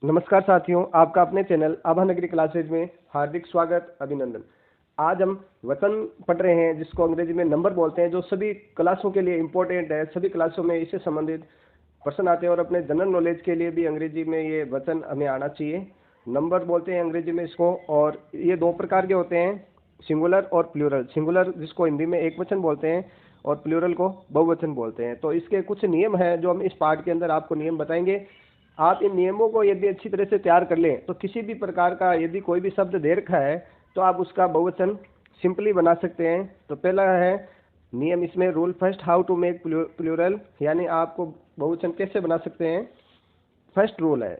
नमस्कार साथियों, आपका अपने चैनल आभा नगरी क्लासेज में हार्दिक स्वागत अभिनंदन। आज हम वचन पढ़ रहे हैं जिसको अंग्रेजी में नंबर बोलते हैं, जो सभी क्लासों के लिए इम्पोर्टेंट है। सभी क्लासों में इससे संबंधित प्रश्न आते हैं और अपने जनरल नॉलेज के लिए भी अंग्रेजी में ये वचन हमें आना चाहिए। नंबर बोलते हैं अंग्रेजी में इसको, और ये दो प्रकार के होते हैं, सिंगुलर और प्लूरल। सिंगुलर जिसको हिंदी में एक वचन बोलते हैं और प्लूरल को बहुवचन बोलते हैं। तो इसके कुछ नियम हैं जो हम इस पार्ट के अंदर आपको नियम बताएंगे। आप इन नियमों को यदि अच्छी तरह से तैयार कर लें तो किसी भी प्रकार का यदि कोई भी शब्द दे रखा है तो आप उसका बहुवचन सिंपली बना सकते हैं। तो पहला है नियम इसमें, rule first, how to make plural, यानी आपको बहुवचन कैसे बना सकते हैं। फर्स्ट रूल है,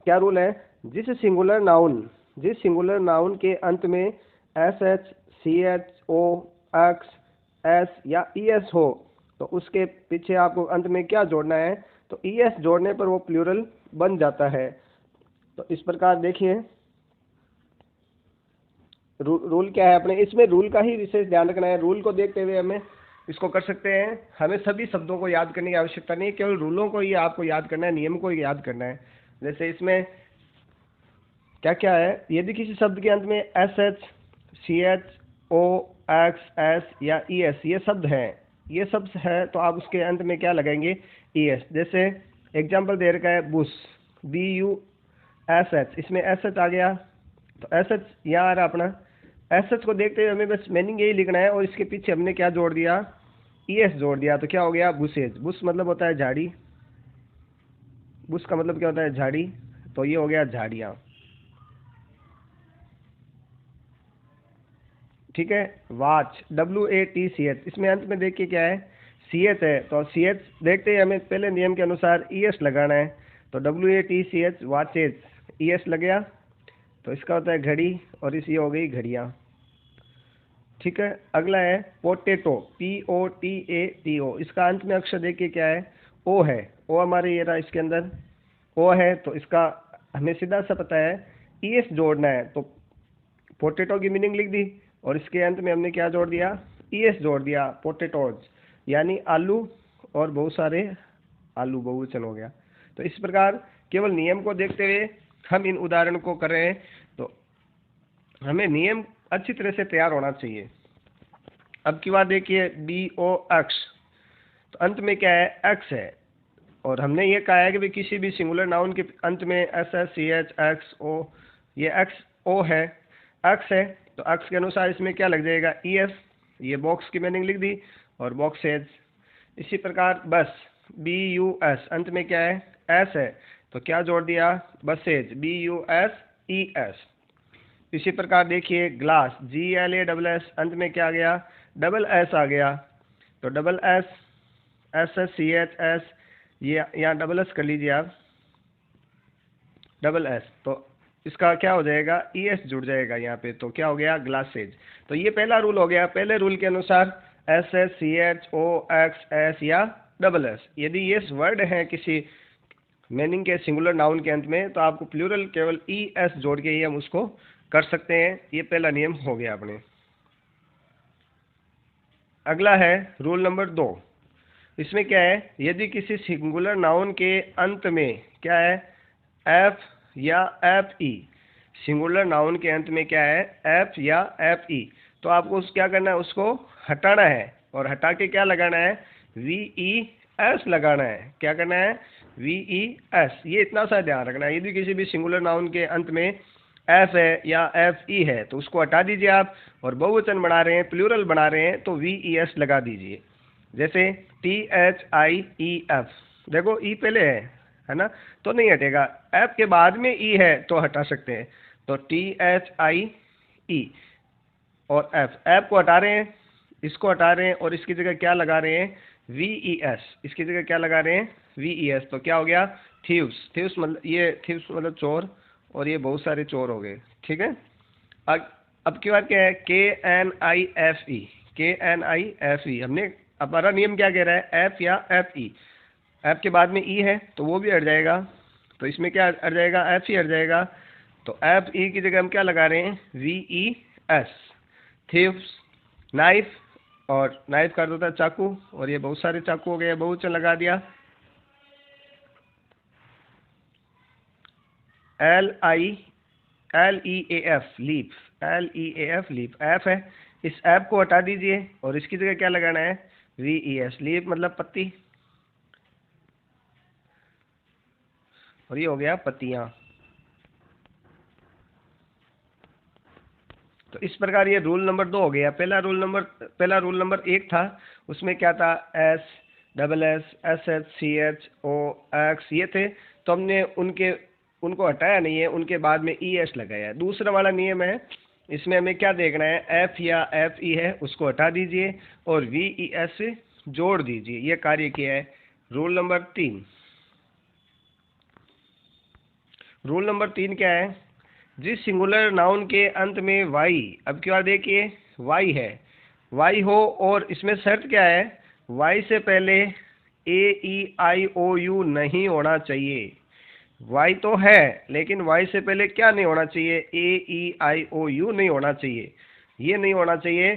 क्या रूल है, जिस सिंगुलर नाउन के अंत में एस एच, सी एच, ओ, एक्स, एस या ई एस हो तो उसके पीछे आपको अंत में क्या जोड़ना है, तो ई एस जोड़ने पर वो प्लूरल बन जाता है। तो इस प्रकार देखिए रूल क्या है अपने, इसमें रूल का ही विशेष ध्यान रखना है। रूल को देखते हुए हमें इसको कर सकते हैं। हमें सभी शब्दों को याद करने की आवश्यकता नहीं है, केवल रूलों को ही आपको याद करना है, नियम को ही याद करना है। जैसे इसमें क्या क्या है, यदि किसी शब्द के अंत में एस एच, सी एच, ओ, एक्स, एस या ई एस ये शब्द हैं, ये शब्द है तो आप उसके अंत में क्या लगाएंगे, ई एस। जैसे एग्जाम्पल दे रखा है bush, B U S H, इसमें एस एच आ गया तो एस एच यहाँ आ रहा अपना। एस एच को देखते हुए हमें बस मीनिंग यही लिखना है और इसके पीछे हमने क्या जोड़ दिया, ई एस जोड़ दिया। तो क्या हो गया, बुशेज। बुश मतलब होता है झाड़ी, बुश का मतलब क्या होता है, झाड़ी। तो ये हो गया झाड़ियाँ, ठीक है। Watch, W A T C H, इसमें अंत में देखिए क्या है, सी एच है। तो सी एच देखते ही हमें पहले नियम के अनुसार ई एस लगाना है। तो W A T C H, watches, E S लग गया तो इसका होता है घड़ी, और इसी हो गई घड़ियाँ, ठीक है। अगला है potato, P O T A T O, इसका अंत में अक्षर देखिए क्या है, ओ है। ओ हमारे ये रहा, इसके अंदर ओ है तो इसका हमें सीधा सा पता है ई एस जोड़ना है। तो पोटैटो की मीनिंग लिख दी और इसके अंत में हमने क्या जोड़ दिया, ई एस जोड़ दिया, पोटैटोज, यानी आलू, और बहुत सारे आलू बहुवचन हो गया। तो इस प्रकार केवल नियम को देखते हुए हम इन उदाहरण को कर रहे हैं। तो हमें नियम अच्छी तरह से तैयार होना चाहिए। अब की बात देखिए, बी ओ एक्स, तो अंत में क्या है, एक्स है। और हमने ये कहा है कि भाई किसी भी सिंगुलर नाउन के अंत में S S, C H, X, O, ये एक्स ओ है, एक्स है तो एक्स के अनुसार इसमें क्या लग जाएगा, ई एस। ये बॉक्स की मीनिंग लिख दी और बॉक्सेज। इसी प्रकार बस, बी यू एस, अंत में क्या है, एस है तो क्या जोड़ दिया, buses, B U S E S. इसी प्रकार देखिए glass, G L A double S, अंत में क्या आ गया, डबल एस आ गया। तो double S, S S C H S, ये यहाँ डबल एस कर लीजिए आप, डबल एस, तो इसका क्या हो जाएगा, ई एस जुड़ जाएगा यहाँ पे। तो क्या हो गया, ग्लासेज। तो ये पहला रूल हो गया। पहले रूल के अनुसार एस एस, सी एच, ओ, एक्स, एस या डबल एस, यदि ये वर्ड है किसी मीनिंग के सिंगुलर नाउन के अंत में तो आपको प्लूरल केवल ई एस जोड़ के ही हम उसको कर सकते हैं। ये पहला नियम हो गया अपने। अगला है रूल नंबर 2। इसमें क्या है, यदि किसी सिंगुलर नाउन के अंत में क्या है, एफ या एफ ई, सिंगुलर नाउन के अंत में क्या है, एफ या एफ ई, तो आपको क्या करना है, उसको हटाना है और हटा के क्या लगाना है, वी ई एस लगाना है। क्या करना है, वी ई एस। ये इतना सा ध्यान रखना है, यदि किसी भी सिंगुलर नाउन के अंत में एफ है या एफ ई है तो उसको हटा दीजिए आप, और बहुवचन बना रहे हैं, प्लूरल बना रहे हैं तो वी ई एस लगा दीजिए। जैसे T H I E F, देखो ई पहले है ना, तो नहीं हटेगा। एफ के बाद में ई है तो हटा सकते हैं। तो टी एच आई ई और एफ, एफ को हटा रहे हैं, इसको हटा रहे हैं और इसकी जगह क्या लगा रहे हैं, वी ई एस, इसकी जगह क्या लगा रहे हैं, वी ई एस। तो क्या हो गया, थीव्स। थीव्स मतलब ये थीव्स मतलब चोर, और ये बहुत सारे चोर हो गए, ठीक है। अब की बात क्या है, के एन आई एफ ई, के एन आई एफ ई, हमने हमारा नियम क्या कह रहा है, एफ या एफ ई, एफ के बाद में ई है तो वो भी हट जाएगा। तो इसमें क्या हट जाएगा, एफ ही हट जाएगा। तो एफ ई की जगह हम क्या लगा रहे हैं, we E S. Thieves, knife, और नाइफ का अर्थ होता है चाकू, और ये बहुत सारे चाकू हो गए, बहुवचन लगा दिया। LEAF leaf, LEAF leaf, F है, इस एफ को हटा दीजिए और इसकी जगह क्या लगाना है, VES लीफ मतलब पत्ती, और ये हो गया पत्तियां। तो इस प्रकार ये रूल नंबर 2 हो गया। पहला रूल नंबर 1 था, उसमें क्या था, SSS, CHO, X ये थे, तो हमने उनको हटाया नहीं है, उनके बाद में ES लगाया है। दूसरा वाला नियम है, इसमें हमें क्या देखना है, F या FE है उसको हटा दीजिए और VES जोड़ दीजिए, ये कार्य किया है। रूल नंबर 3 क्या है, जिस सिंगुलर नाउन के अंत में वाई, अब क्या देखिए वाई है, वाई हो और इसमें शर्त क्या है, वाई से पहले AEIOU नहीं होना चाहिए। वाई तो है लेकिन वाई से पहले क्या नहीं होना चाहिए, AEIOU नहीं होना चाहिए, ये नहीं होना चाहिए।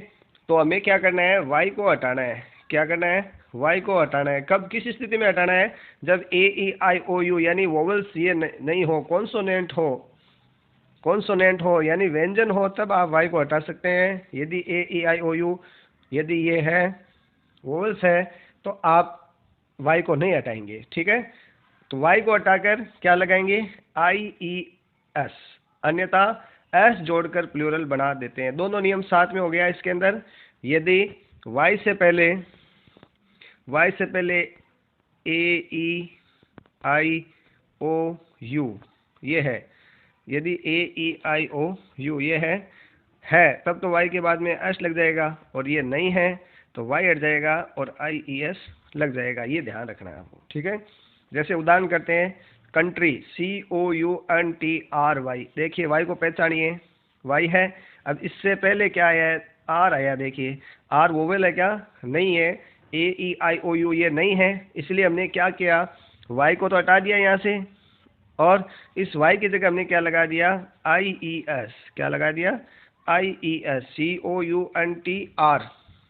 तो हमें क्या करना है, वाई को हटाना है। क्या करना है, वाई को हटाना है। कब, किस स्थिति में हटाना है, जब AEIOU यानी वोवल्स ये नहीं हो, कॉन्सोनेंट हो यानी व्यंजन हो, तब आप वाई को हटा सकते हैं। यदि AEIOU यदि ये है वोवल्स है तो आप वाई को नहीं हटाएंगे, ठीक है। तो वाई को हटाकर क्या लगाएंगे, IES, अन्यथा S जोड़कर प्लूरल बना देते हैं। दोनों नियम साथ में हो गया इसके अंदर। यदि वाई से पहले AEIOU ये है, यदि AEIOU ये है तब तो वाई के बाद में S लग जाएगा, और ये नहीं है तो वाई हट जाएगा और IES लग जाएगा। ये ध्यान रखना है आपको, ठीक है। जैसे उदाहरण करते हैं, कंट्री, COUNTRY, देखिए वाई को पहचानिए, वाई है। अब इससे पहले क्या आया है, आर आया, देखिए आर वोवेल है क्या, नहीं है। AEIOU ये नहीं है, इसलिए हमने क्या किया, वाई को तो हटा दिया यहाँ से, और इस वाई की जगह हमने क्या लगा दिया, IES, क्या लगा दिया, IES, COUNTR,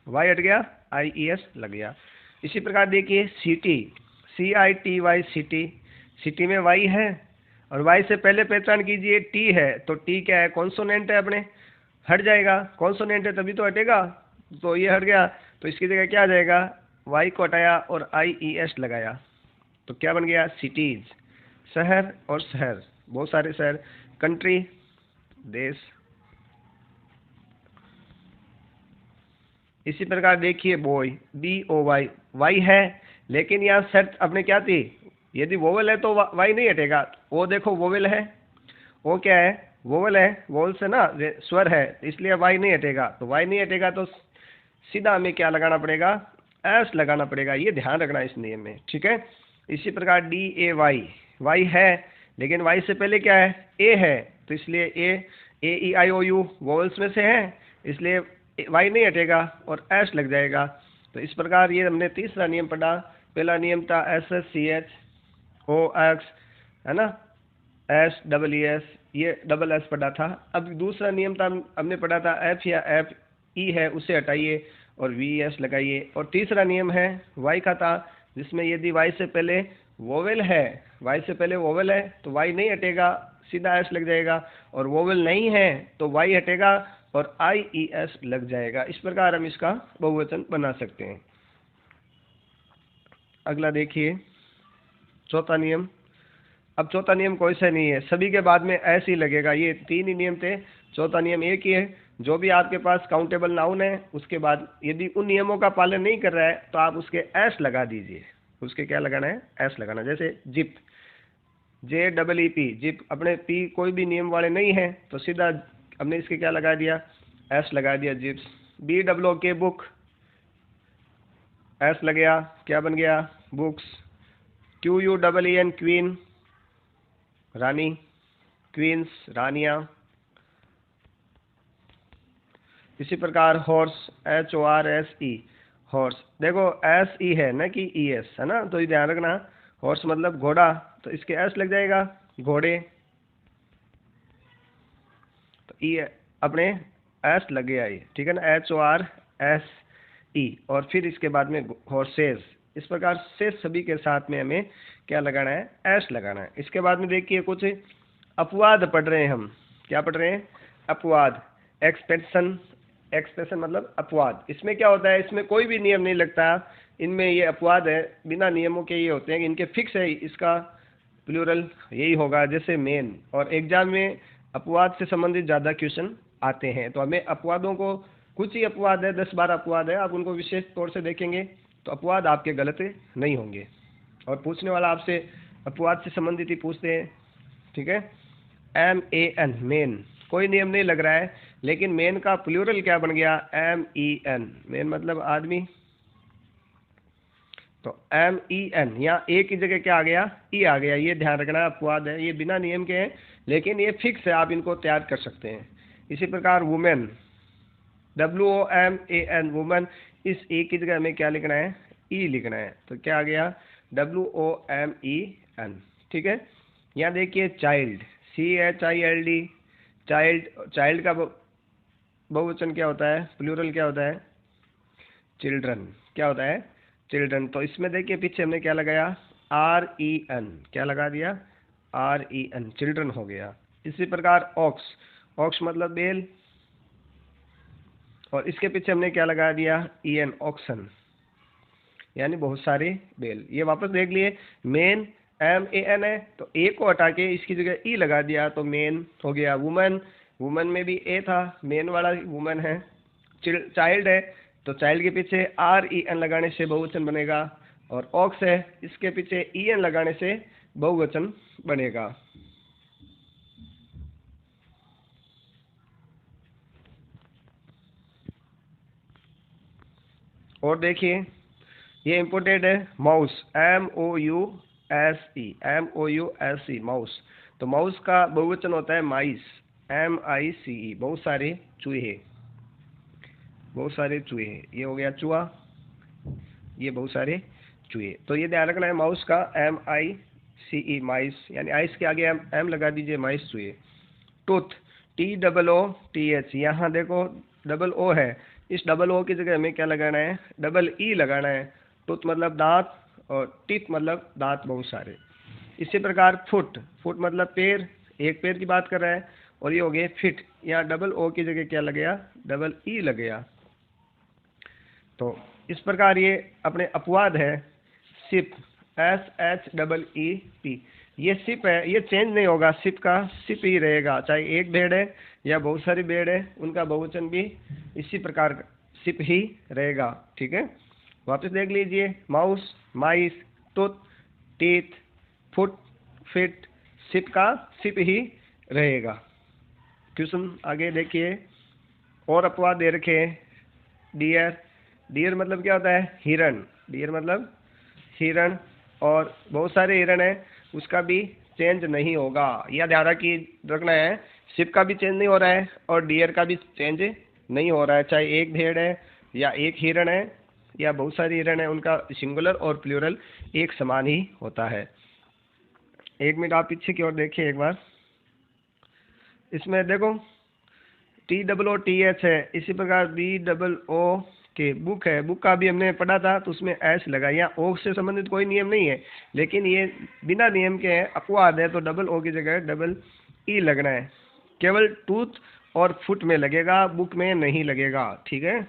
वाई हट गया, IES लग गया। इसी प्रकार देखिए सिटी, CITY, सिटी में वाई है और वाई से पहले पहचान कीजिए टी है, तो टी क्या है, कॉन्सोनेंट है, अपने हट जाएगा, कॉन्सोनेंट है तभी तो हटेगा, तो ये हट गया, तो इसकी जगह क्या आ जाएगा, वाई को हटाया और IES लगाया, तो क्या बन गया, सिटीज, शहर, और शहर बहुत सारे शहर, कंट्री देश। इसी प्रकार देखिए बॉय, BOY, वाई है लेकिन यहाँ शर्त अपने क्या थी, यदि वोवेल है तो वाई नहीं हटेगा। वो देखो वोवेल है, वो क्या है, वोवेल है, वोवेल से ना स्वर है, इसलिए वाई नहीं हटेगा। तो वाई नहीं हटेगा तो सीधा हमें क्या लगाना पड़ेगा, S लगाना पड़ेगा। ये ध्यान रखना इस नियम में, ठीक है। इसी प्रकार DAY, वाई है लेकिन वाई से पहले क्या है, A है, तो इसलिए AEIOU वोवेल्स में से है, इसलिए वाई नहीं हटेगा और S लग जाएगा। तो इस प्रकार ये हमने तीसरा नियम पढ़ा। पहला नियम था SSCHOX, है ना, SES, ये डबल S पढ़ा था। अब दूसरा नियम था, हमने पढ़ा था F या FE है उसे हटाइए और VES लगाइए। और तीसरा नियम है वाई का था, जिसमें यदि वाई से पहले वोवेल है तो वाई नहीं हटेगा, सीधा S लग जाएगा, और वोवेल नहीं है तो वाई हटेगा और IES लग जाएगा। इस प्रकार हम इसका बहुवचन बना सकते हैं। अगला देखिए चौथा नियम। अब चौथा नियम कोई सा नहीं है, सभी के बाद में S ही लगेगा। ये 3 ही नियम थे, चौथा नियम एक ही है। जो भी आपके पास काउंटेबल नाउन है उसके बाद यदि उन नियमों का पालन नहीं कर रहा है तो आप उसके S लगा दीजिए। उसके क्या लगाना है, S लगाना। जैसे जिप, JEEP, जिप, अपने P कोई भी नियम वाले नहीं है तो सीधा हमने इसके क्या लगा दिया, S लगा दिया, जिप्स। BOOK, बुक, S लग गया, क्या बन गया, बुक्स। QUEEN, क्वीन, रानी, क्वींस, रानियां। इसी प्रकार हॉर्स, HORSE, हॉर्स, देखो SE है ना कि ES है ना, तो ये ध्यान रखना, हॉर्स मतलब घोड़ा, तो इसके S लग जाएगा, घोड़े। तो ये अपने S लग गया, ये ठीक है ना, HORSE, और फिर इसके बाद में हॉर्सेस। इस प्रकार से सभी के साथ में हमें क्या लगाना है, S लगाना है। इसके बाद में देखिए कुछ अपवाद पढ़ रहे हैं हम। क्या पढ़ रहे हैं? अपवाद। एक्सप्रेशन, एक्सप्रेशन मतलब अपवाद। इसमें क्या होता है, इसमें कोई भी नियम नहीं लगता, इनमें ये अपवाद है, बिना नियमों के ये होते हैं कि इनके फिक्स है, इसका प्लूरल यही होगा, जैसे मेन। और एग्जाम में अपवाद से संबंधित ज़्यादा क्वेश्चन आते हैं, तो हमें अपवादों को, कुछ ही अपवाद है, 10-12 अपवाद है, आप उनको विशेष तौर से देखेंगे तो अपवाद आपके गलत नहीं होंगे। और पूछने वाला आपसे अपवाद से संबंधित ही पूछते हैं, ठीक है। MEN, मेन, कोई नियम नहीं लग रहा है, लेकिन मेन का प्लूरल क्या बन गया? MEN। मेन मतलब आदमी, तो MEN, यहाँ ए की जगह क्या आ गया? ई आ गया। ये ध्यान रखना, अपवाद है, ये बिना नियम के हैं, लेकिन ये फिक्स है, आप इनको तैयार कर सकते हैं। इसी प्रकार वुमेन, WOMAN, वुमेन, इस ए की जगह हमें क्या लिखना है? ई लिखना है, तो क्या आ गया? WOMEN, ठीक है। यहाँ देखिए चाइल्ड, CHILD, चाइल्ड, चाइल्ड का बहुवचन क्या होता है? प्लूरल क्या होता है? चिल्ड्रन। क्या होता है? चिल्ड्रन। तो इसमें देखिए पीछे हमने क्या लगाया? REN, क्या लगा दिया? REN, चिल्ड्रन हो गया। इसी प्रकार ऑक्स, ऑक्स मतलब बेल, और इसके पीछे हमने क्या लगा दिया? EN, ऑक्सन, यानी बहुत सारे बेल। ये वापस देख लिए, मेन MAN है, तो ए को हटा के इसकी जगह ई लगा दिया, तो मेन हो गया। वुमन, वुमन में भी ए था, मेन वाला वुमन है। चाइल्ड है, तो चाइल्ड के पीछे REN लगाने से बहुवचन बनेगा। और ऑक्स है, इसके पीछे EN लगाने से बहुवचन बनेगा। और देखिए ये इम्पोर्टेंट है, माउस, MOUSE, MOUSE, माउस। तो माउस का बहुवचन होता है माइस, MICE, बहुत सारे चूहे, बहुत सारे चूहे। ये हो गया चूहा, ये बहुत सारे चूहे। तो ये ध्यान रखना है, माउस का MICE, माइस, यानी आइस के आगे M लगा दीजिए, माइस चूहे। टूथ, TOOTH, यहाँ देखो डबल ओ है, इस डबल ओ की जगह हमें क्या लगाना है? डबल ई लगाना है। टूथ मतलब दांत, और टीथ मतलब दांत बहुत सारे। इसी प्रकार फुट, फुट मतलब पैर, एक पैर की बात कर रहा है। और ये हो गए फिट, यहाँ डबल ओ की जगह क्या लग गया? डबल ई लग गया। तो इस प्रकार ये अपने अपवाद है। सिप, SHEEP, ये सिप है, ये चेंज नहीं होगा, सिप का सिप ही रहेगा, चाहे एक भेड़ है या बहुत सारी भेड़ है, उनका बहुवचन भी इसी प्रकार सिप ही रहेगा, ठीक है। वापस देख लीजिए, mouse, mice, tooth, teeth, foot, feet, sheep का सिप ही रहेगा। क्वेश्चन आगे देखिए, और अपवाद दे रखे हैं। डियर, डियर मतलब क्या होता है? हिरण, डियर मतलब हिरण, और बहुत सारे हिरण है, उसका भी चेंज नहीं होगा, यह ध्यान रखना है। शिप का भी चेंज नहीं हो रहा है, और डियर का भी चेंज नहीं हो रहा है, चाहे एक भेड़ है या एक हिरण है या बहुत सारी हिरण है, उनका सिंगुलर और प्लूरल एक समान ही होता है। एक मिनट आप पीछे की ओर देखिए एक बार, इसमें देखो TOOTH है, इसी प्रकार BOO के बुक है, बुक का भी हमने पढ़ा था, तो उसमें एस लगा। यहाँ ओ से संबंधित कोई नियम नहीं है, लेकिन ये बिना नियम के हैं, अपवाद है, तो डबल ओ की जगह डबल ई लगना है। केवल टूथ और फुट में लगेगा, बुक में नहीं लगेगा, ठीक है।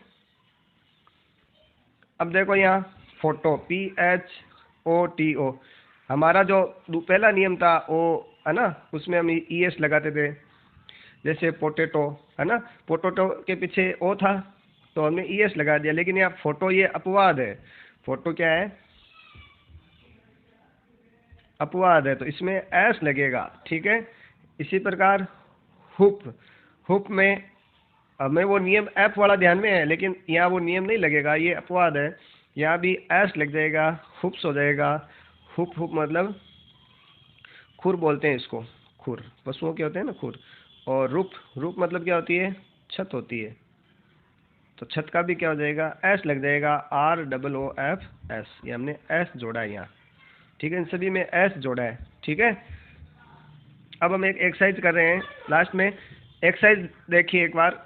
अब देखो यहाँ फोटो, PHOTO, हमारा जो पहला नियम था ओ है ना, उसमें हम ES लगाते थे, जैसे पोटैटो है ना, पोटैटो के पीछे ओ था तो हमने ES लगा दिया, लेकिन यहाँ फोटो ये अपवाद है। फोटो क्या है? अपवाद है, तो इसमें एस लगेगा, ठीक है। इसी प्रकार हुप, हुप में हमें वो नियम एफ वाला ध्यान में है, लेकिन यहाँ वो नियम नहीं लगेगा, ये अपवाद है, यहाँ भी एस लग जाएगा, हुप्स हो जाएगा। हुप, हुप मतलब खुर बोलते हैं इसको, खुर, पशुओं के होते हैं ना खुर। और रूप, रूप मतलब क्या होती है? छत होती है, तो छत का भी क्या हो जाएगा? एस लग जाएगा, ROOFS, ये हमने एस जोड़ा है यहाँ, ठीक है, इन सभी में एस जोड़ा है, ठीक है। अब हम एक एक्सरसाइज कर रहे हैं लास्ट में। एक्सरसाइज देखिए एक बार,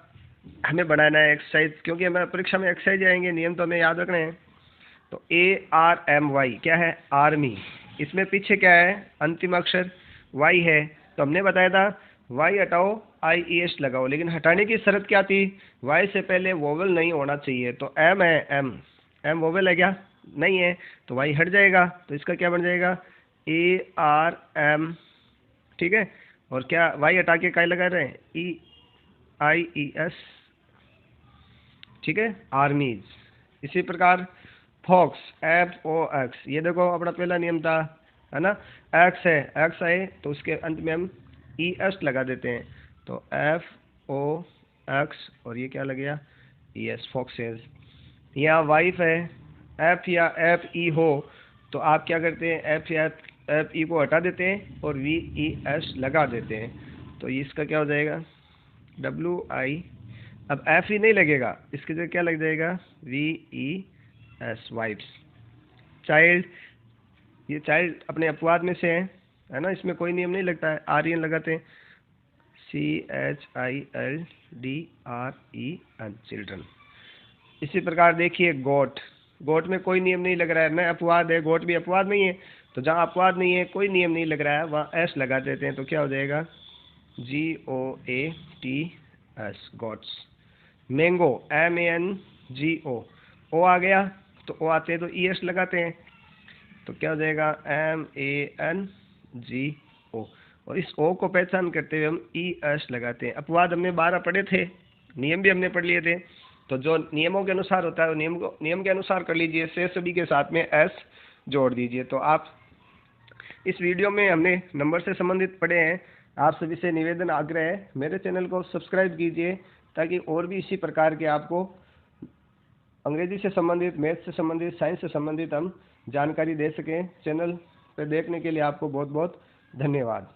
हमें बनाना है एक्सरसाइज, क्योंकि हमें परीक्षा में एक्सरसाइज आएंगे, नियम तो हमें याद रखने हैं। तो ARMY क्या है? आर्मी, इसमें पीछे क्या है? अंतिम अक्षर Y है, तो हमने बताया था वाई हटाओ आई ई एस लगाओ, लेकिन हटाने की शर्त क्या थी, वाई से पहले वोवेल नहीं होना चाहिए। तो एम है, एम एम वोवेल है क्या, नहीं है, तो वाई हट जाएगा। तो इसका क्या बन जाएगा, ए आर एम, ठीक है। और क्या वाई हटा के क्या लगा रहे हैं, ई आई ई एस, ठीक है, आर्मीज। इसी प्रकार फॉक्स, एफ ओ एक्स, ये देखो अपना पहला नियम था, है ना, एक्स है, एक्स आए तो उसके अंत में हम ई एस लगा देते हैं, तो एफ ओ एक्स, और ये क्या लग गया, ई एस, फॉक्सेस। यहाँ वाइफ है, एफ या एफ ई हो तो आप क्या करते हैं, एफ या एफ ई को हटा देते हैं और वी ई एस लगा देते हैं, तो इसका क्या हो जाएगा, डब्ल्यू आई, अब एफ ही नहीं लगेगा, इसकी जगह क्या लग जाएगा, V E S, wifes. Child, ये चाइल्ड अपने अपवाद में से है ना, इसमें कोई नियम नहीं लगता है, आर एन लगाते हैं, C H I L D R E N, children. इसी प्रकार देखिए गोट, गोट में कोई नियम नहीं लग रहा है, मैं अपवाद है, गोट भी अपवाद नहीं है, तो जहाँ अपवाद नहीं है, कोई नियम नहीं लग रहा है, वहाँ एस लगा देते हैं, तो क्या हो जाएगा, G O A T S, goats. Mango, M A N G O आ गया, तो ओ आते हैं तो ई एस लगाते हैं, तो क्या हो जाएगा, एम ए एन जी ओ, और इस ओ को पहचान करते हुए हम ई एस लगाते हैं। अपवाद हमने 12 पढ़े थे, नियम भी हमने पढ़ लिए थे, तो जो नियमों के अनुसार होता है वो नियम के अनुसार कर लीजिए, से सभी के साथ में एस जोड़ दीजिए। तो आप इस वीडियो में हमने नंबर से संबंधित पढ़े हैं। आप सभी से निवेदन आग्रह है, मेरे चैनल को सब्सक्राइब कीजिए ताकि और भी इसी प्रकार के आपको अंग्रेजी से संबंधित, मैथ से संबंधित, साइंस से संबंधित हम जानकारी दे सकें। चैनल पर देखने के लिए आपको बहुत बहुत धन्यवाद।